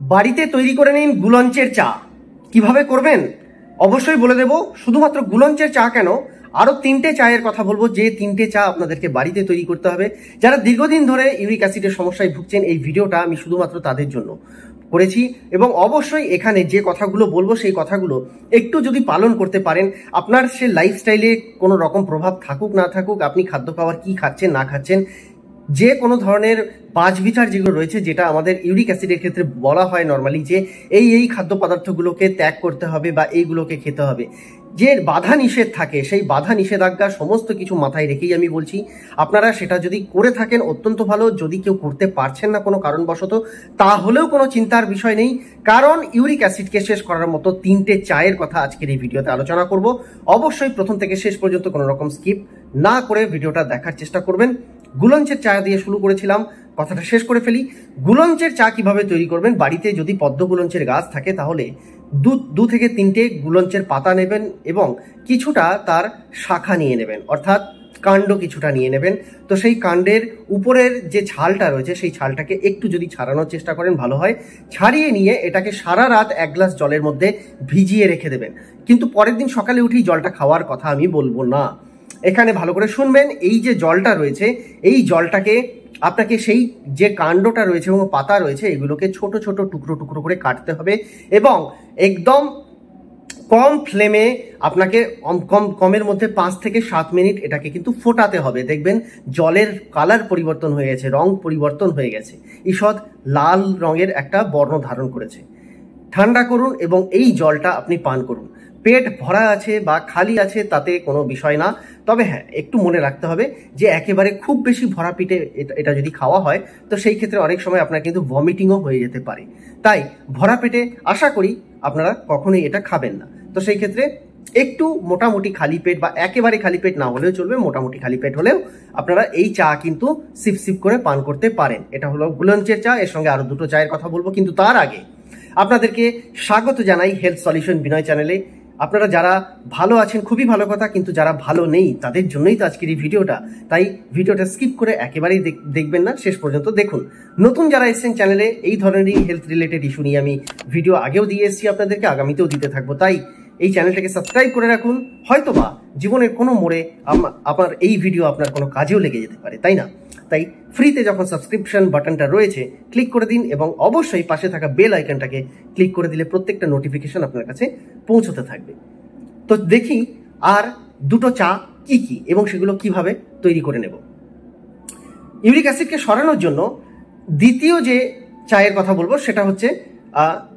বাড়িতে তৈরি করে নিন গুলঞ্চের চা। কিভাবে করবেন অবশ্যই বলে দেব। শুধুমাত্র গুলঞ্চের চা কেন, আরো 3টে চায়ের কথা বলবো, যে 3টে চা আপনাদেরকে বাড়িতে তৈরি করতে হবে। যারা দীর্ঘদিন ধরে ইউরিক অ্যাসিডের সমস্যায় ভুগছেন, এই ভিডিওটা আমি শুধুমাত্র তাদের জন্য করেছি। এবং অবশ্যই এখানে যে কথাগুলো বলবো সেই কথাগুলো একটু যদি পালন করতে পারেন, আপনার সে লাইফস্টাইলে কোনো রকম প্রভাব থাকুক না থাকুক, আপনি খাদ্য খাবার কি খাচ্ছেন না খাচ্ছেন, যে কোনো ধরনের বাছবিচার যেগুলো রয়েছে, যেটা আমাদের ইউরিক অ্যাসিডের ক্ষেত্রে বলা হয় নর্মালি, যে এই খাদ্য পদার্থগুলোকে ত্যাগ করতে হবে বা এইগুলোকে খেতে হবে, যে বাধা নিষেধ থাকে, সেই বাধা নিষেধাজ্ঞা সমস্ত কিছু মাথায় রেখেই আমি বলছি। আপনারা সেটা যদি করে থাকেন অত্যন্ত ভালো। যদি কেউ করতে পারছেন না কোনো কারণবশত, তাহলেও কোনো চিন্তার বিষয় নেই, কারণ ইউরিক অ্যাসিডকে শেষ করার মতো 3টে চায়ের কথা আজকের এই ভিডিওতে আলোচনা করব। অবশ্যই প্রথম থেকে শেষ পর্যন্ত কোনো রকম স্কিপ না করে ভিডিওটা দেখার চেষ্টা করবেন। গুলঞ্চের চা দিয়ে শুরু করেছিলাম, কথাটা শেষ করে ফেলি। গুলঞ্চের চা কিভাবে তৈরি করবেন, বাড়িতে যদি পদ্ম গুলঞ্চের গাছ থাকে তাহলে 2 থেকে 3টে গুলঞ্চের পাতা নেবেন এবং কিছুটা তার শাখা নিয়ে নেবেন, অর্থাৎ কাণ্ড কিছুটা নিয়ে নেবেন। তো সেই কাণ্ডের উপরের যে ছালটা রয়েছে সেই ছালটাকে একটু যদি ছাড়ানোর চেষ্টা করেন ভালো হয়। ছাড়িয়ে নিয়ে এটাকে সারা রাত 1 গ্লাস জলের মধ্যে ভিজিয়ে রেখে দেবেন। কিন্তু পরের দিন সকালে উঠেই জলটা খাওয়ার কথা আমি বলবো না। এখানে ভালো করে শুনবেন, এই যে জলটা রয়েছে, এই জলটাকে আপনাকে সেই যে কাণ্ডটা রয়েছে এবং পাতা রয়েছে এগুলোকে ছোট ছোট টুকরো টুকরো করে কাটতে হবে এবং একদম কম ফ্লেমে আপনাকে কমের মধ্যে 5 থেকে 7 মিনিট এটাকে কিন্তু ফোটাতে হবে। দেখবেন জলের কালার পরিবর্তন হয়ে গেছে, রং পরিবর্তন হয়ে গেছে, ঈষৎ লাল রঙের একটা বর্ণ ধারণ করেছে। ঠান্ডা করুন এবং এই জলটা আপনি পান করুন। পেট ভরা আছে বা খালি আছে তাতে কোনো বিষয় না, তবে হ্যাঁ একটু মনে রাখতে হবে যে একেবারে খুব বেশি ভরা পেটে এটা যদি খাওয়া হয় তো সেই ক্ষেত্রে অনেক সময় আপনার কিন্তু ভমিটিংও হয়ে যেতে পারে। তাই ভরা পেটে আশা করি আপনারা কখনোই এটা খাবেন না। তো সেই ক্ষেত্রে একটু মোটামুটি খালি পেট বা একেবারে খালি পেট না হলেও চলবে, মোটামুটি খালি পেট হলেও আপনারা এই চা কিন্তু সিপ সিপ করে পান করতে পারেন। এটা হলো গুলঞ্চের চা। এর সঙ্গে আরো 2টো চায়ের কথা বলবো, কিন্তু তার আগে আপনাদেরকে স্বাগত জানাই হেলথ সলিউশন বিনয় চ্যানেলে। আপনারা যারা ভালো আছেন খুবই ভালো কথা, কিন্তু যারা ভালো নেই তাদের জন্যই তো আজকের এই ভিডিওটা। তাই ভিডিওটা স্কিপ করে একেবারেই দেখবেন না, শেষ পর্যন্ত দেখুন। নতুন যারা এসেছেন চ্যানেলে, এই ধরনেরই হেলথ রিলেটেড ইস্যু নিয়ে আমি ভিডিও আগেও দিয়ে এসেছি আপনাদেরকে, আগামীতেও দিতে থাকবো। তাই এই চ্যানেলটাকে সাবস্ক্রাইব করে রাখুন। হয়তোবা জীবনের কোনো মোড়ে আপনার এই ভিডিও আপনার কোনো কাজেও লেগে যেতে পারে, তাই না? তাই ফ্রিতে যখন সাবস্ক্রিপশন বাটনটা রয়েছে ক্লিক করে দিন এবং অবশ্যই পাশে থাকা বেল আইকনটাকে ক্লিক করে দিলে প্রত্যেকটা নোটিফিকেশন আপনার কাছে পৌঁছতে থাকবে। তো দেখি আর 2টো চা কি কি এবং সেগুলো কিভাবে তৈরি করে নেব। ইউরিক অ্যাসিডকে সরানোর জন্য দ্বিতীয় যে চায়ের কথা বলবো সেটা হচ্ছে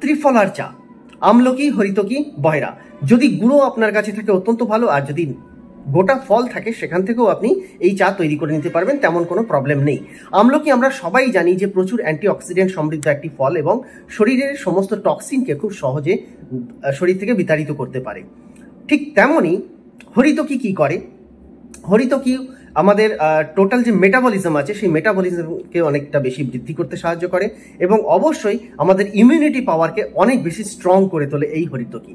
ত্রিফলার চা। আমলকি, হরিতকি, বয়রা। যদি গুঁড়ো আপনার কাছে থাকে অত্যন্ত ভালো, আর যদি গোটা ফল থাকে সেখান থেকেও আপনি এই চা তৈরি করে নিতে পারবেন, তেমন কোনো প্রবলেম নেই। আমলকি আমরা সবাই জানি যে প্রচুর অ্যান্টিঅক্সিডেন্ট সমৃদ্ধ একটি ফল এবং শরীরের সমস্ত টক্সিনকে খুব সহজে শরীর থেকে বিতাড়িত করতে পারে। ঠিক তেমনই হরিতকি কি করে, হরিতকি আমাদের টোটাল যে মেটাবলিজম আছে সেই মেটাবলিজমকে অনেকটা বেশি বৃদ্ধি করতে সাহায্য করে এবং অবশ্যই আমাদের ইমিউনিটি পাওয়ারকে অনেক বেশি স্ট্রং করে তোলে এই হরিতকি।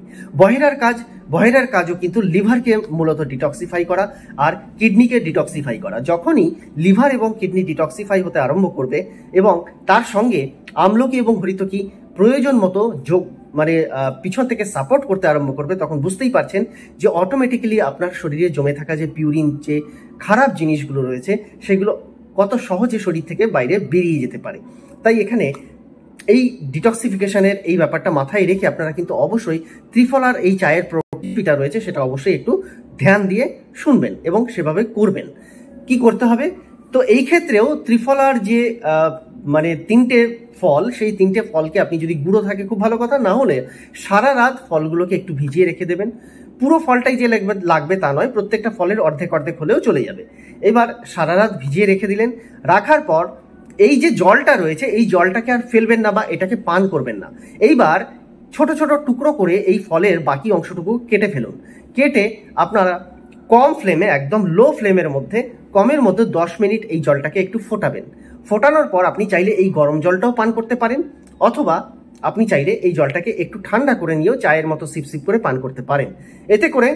বহেরার কাজও কিন্তু লিভারকে মূলত ডিটক্সিফাই করা আর কিডনিকে ডিটক্সিফাই করা। যখনই লিভার এবং কিডনি ডিটক্সিফাই হতে আরম্ভ করবে এবং তার সঙ্গে আমলকি এবং হরিতকি প্রয়োজন মতো পিছন থেকে সাপোর্ট করতে আরম্ভ করবে, তখন বুঝতেই পারছেন যে অটোমেটিক্যালি আপনার শরীরে জমে থাকা যে পিউরিন, যে খারাপ জিনিসগুলো রয়েছে সেগুলো কত সহজে শরীর থেকে বাইরে বেরিয়ে যেতে পারে। তাই এখানে এই ডিটক্সিফিকেশনের এই ব্যাপারটা মাথায় রেখে আপনারা কিন্তু অবশ্যই ত্রিফলার এই চায়ের প্রকৃতিটা রয়েছে সেটা অবশ্যই একটু ধ্যান দিয়ে শুনবেন এবং সেভাবে করবেন। কি করতে হবে, তো এই ক্ষেত্রেও ত্রিফলার যে 3টে ফল, সেই 3টে ফলকে আপনি যদি গুঁড়ো থাকে খুব ভালো কথা, না হলে সারা রাত ফলগুলোকে একটু ভিজিয়ে রেখে দেবেন। পুরো ফলটাই যে লাগবে তা নয়, প্রত্যেকটা ফলের অর্ধেক অর্ধেক হলেও চলে যাবে। এবার সারা রাত ভিজিয়ে রেখে দিলেন, রাখার পর এই যে জলটা রয়েছে এই জলটাকে আর ফেলবেন না বা এটাকে পান করবেন না। এইবার ছোট ছোট টুকরো করে এই ফলের বাকি অংশটুকু কেটে ফেলুন। কেটে আপনারা কম ফ্লেমে, একদম লো ফ্লেমের মধ্যে, কমের মধ্যে 10 মিনিট এই জলটাকে একটু ফোটাবেন। ফোটানোর পর আপনি চাইলে এই গরম জলটাও পান করতে পারেন, অথবা আপনি চাইলে এই জলটাকে একটু ঠান্ডা করে নিয়েও চায়ের মতো সিপ সিপ করে পান করতে পারেন। এতে করে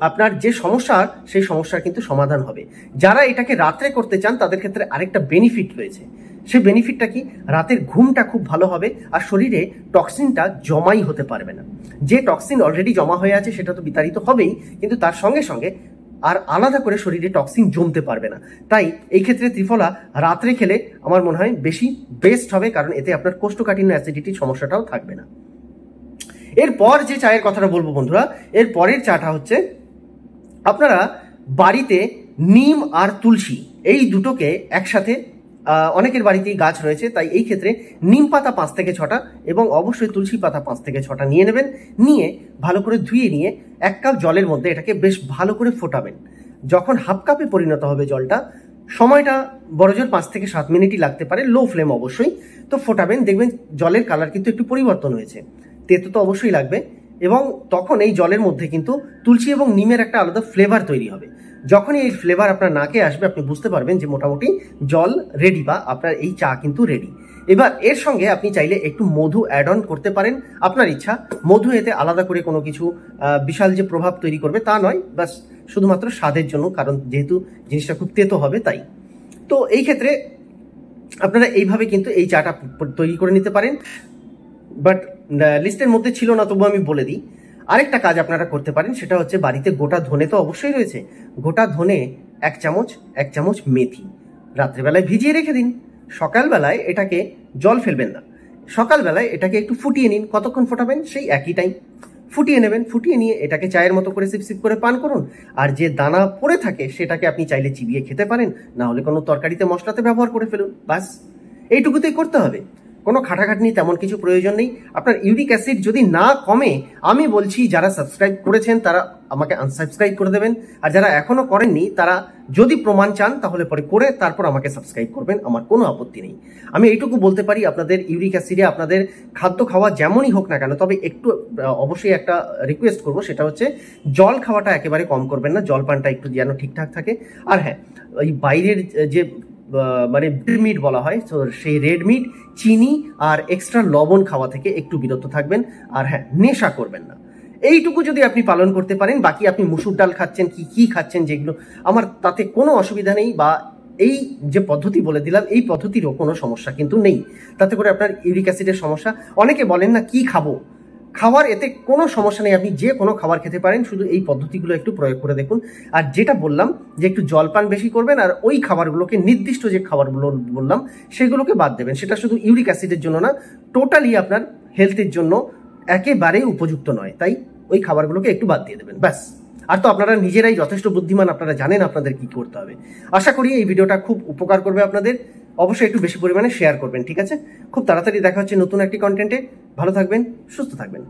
আপনার যে সমস্যা, সেই সমস্যার কিন্তু সমাধান হবে। যারা এটাকে রাত্রে করতে চান তাদের ক্ষেত্রে আরেকটা বেনিফিট রয়েছে। সেই বেনিফিটটা কি, রাতের ঘুমটা খুব ভালো হবে আর শরীরে টক্সিনটা জমাই হতে পারবে না। যে টক্সিন অলরেডি জমা হয়ে আছে সেটা তো বিতাড়িত হবেই, কিন্তু তার সঙ্গে সঙ্গে আর আলাদা করে শরীরে টক্সিন জমতে পারবে না। তাই এই ক্ষেত্রে ত্রিফলা রাত্রে খেলে আমার মনে হয় বেশি বেস্ট হবে, কারণ এতে আপনার কোষ্ঠকাঠিন্য অ্যাসিডিটির সমস্যাটাও থাকবে না। এরপর যে চায়ের কথাটা বলবো বন্ধুরা, এর পরের চাটা হচ্ছে আপনারা বাড়িতে নিম আর তুলসী এই দুটোকে একসাথে, অনেকের বাড়িতেই গাছ রয়েছে, তাই এই ক্ষেত্রে নিম পাতা 5 থেকে 6টা এবং অবশ্যই তুলসী পাতা 5 থেকে 6টা নিয়ে নেবেন। নিয়ে ভালো করে ধুয়ে নিয়ে 1 কাপ জলের মধ্যে এটাকে বেশ ভালো করে ফোটাবেন। যখন হাফ কাপে পরিণত হবে জলটা, সময়টা বড়জোর 5 থেকে 7 মিনিটই লাগতে পারে, লো ফ্লেম অবশ্যই। তো ফোটাবেন, দেখবেন জলের কালার কিন্তু একটু পরিবর্তন হয়েছে, তেতো তো অবশ্যই লাগবে। এবং তখন এই জলের মধ্যে কিন্তু তুলসী এবং নিমের একটা আলাদা ফ্লেভার তৈরি হবে। যখনই এই ফ্লেভার আপনার নাকে আসবে, আপনি বুঝতে পারবেন যে মোটামুটি জল রেডি বা আপনার এই চা কিন্তু রেডি। এবার এর সঙ্গে আপনি চাইলে একটু মধু অ্যাড অন করতে পারেন, আপনার ইচ্ছা। মধু এতে আলাদা করে কোনো কিছু বিশাল যে প্রভাব তৈরি করবে তা নয়, বাস শুধুমাত্র স্বাদের জন্য, কারণ যেহেতু জিনিসটা খুব তেতো হবে তাই। তো এই ক্ষেত্রে আপনারা এইভাবে কিন্তু এই চাটা তৈরি করে নিতে পারেন। বাট লিস্টের মধ্যে ছিল না, তবু আমি বলে দিই। আরেকটা কাজ আপনারা করতে পারেন, সেটা হচ্ছে বাড়িতে গোটা ধনে তো অবশ্যই রয়েছে, গোটা ধনে 1 চামচ মেথি রাত্রেবেলায় ভিজিয়ে রেখে দিন। সকালবেলায় এটাকে জল ফেলবেন না, সকালবেলায় এটাকে একটু ফুটিয়ে নিন। কতক্ষণ ফোটাবেন, সেই একই টাইম ফুটিয়ে নেবেন। ফুটিয়ে নিয়ে এটাকে চায়ের মতো করে সিপ সিপ করে পান করুন। আর যে দানা পড়ে থাকে সেটাকে আপনি চাইলে চিবিয়ে খেতে পারেন, না হলে কোনো তরকারিতে মশলাতে ব্যবহার করে ফেলুন। বাস এইটুকুতেই করতে হবে, কোনো খাটাখাটনি তেমন কিছু প্রয়োজন নেই। আপনার ইউরিক অ্যাসিড যদি না কমে, আমি বলছি যারা সাবস্ক্রাইব করেছেন তারা আমাকে আনসাবস্ক্রাইব করে দেবেন, আর যারা এখনো করেননি তারা যদি প্রমাণ চান তাহলে পরে করে তারপর আমাকে সাবস্ক্রাইব করবেন, আমার কোনো আপত্তি নেই। আমি এইটুকু বলতে পারি, আপনাদের ইউরিক অ্যাসিডে আপনাদের খাদ্য খাওয়া যেমনই হোক না কেন, তবে একটু অবশ্যই একটা রিকোয়েস্ট করবো, সেটা হচ্ছে জল খাওয়াটা একেবারে কম করবেন না, জলপানটা একটু যেন ঠিকঠাক থাকে। আর হ্যাঁ, ওই বাইরের যে মানে রেড মিট বলা হয়, তো সেই রেড মিট, চিনি আর এক্সট্রা লবণ খাওয়া থেকে একটু বিরত থাকবেন। আর হ্যাঁ, নেশা করবেন না। এইটুকু যদি আপনি পালন করতে পারেন, বাকি আপনি মুসুর ডাল খাচ্ছেন কি খাচ্ছেন যেগুলো, আমার তাতে কোনো অসুবিধা নেই। বা এই যে পদ্ধতি বলে দিলাম, এই পদ্ধতিরও কোনো সমস্যা কিন্তু নেই। তাতে করে আপনার ইউরিক অ্যাসিডের সমস্যা, অনেকে বলেন না কি খাবো, খাওয়ার এতে কোনো সমস্যা নেই, আপনি যে কোনো খাবার খেতে পারেন, শুধু এই পদ্ধতিগুলো একটু প্রয়োগ করে দেখুন। আর যেটা বললাম যে একটু জলপান বেশি করবেন, আর ওই খাবারগুলোকে, নির্দিষ্ট যে খাবারগুলো বললাম সেগুলোকে বাদ দেবেন। সেটা শুধু ইউরিক অ্যাসিডের জন্য না, টোটালি আপনার হেলথের জন্য একেবারেই উপযুক্ত নয়, তাই ওই খাবারগুলোকে একটু বাদ দিয়ে দেবেন, ব্যাস। আর তো আপনারা নিজেরাই যথেষ্ট বুদ্ধিমান, আপনারা জানেন আপনাদের কি করতে হবে। আশা করি এই ভিডিওটা খুব উপকার করবে আপনাদের। অবশ্যই একটু বেশি পরিমাণে শেয়ার করবেন, ঠিক আছে? খুব তাড়াতাড়ি দেখা হচ্ছে নতুন একটি কন্টেন্টে। ভালো থাকবেন, সুস্থ থাকবেন।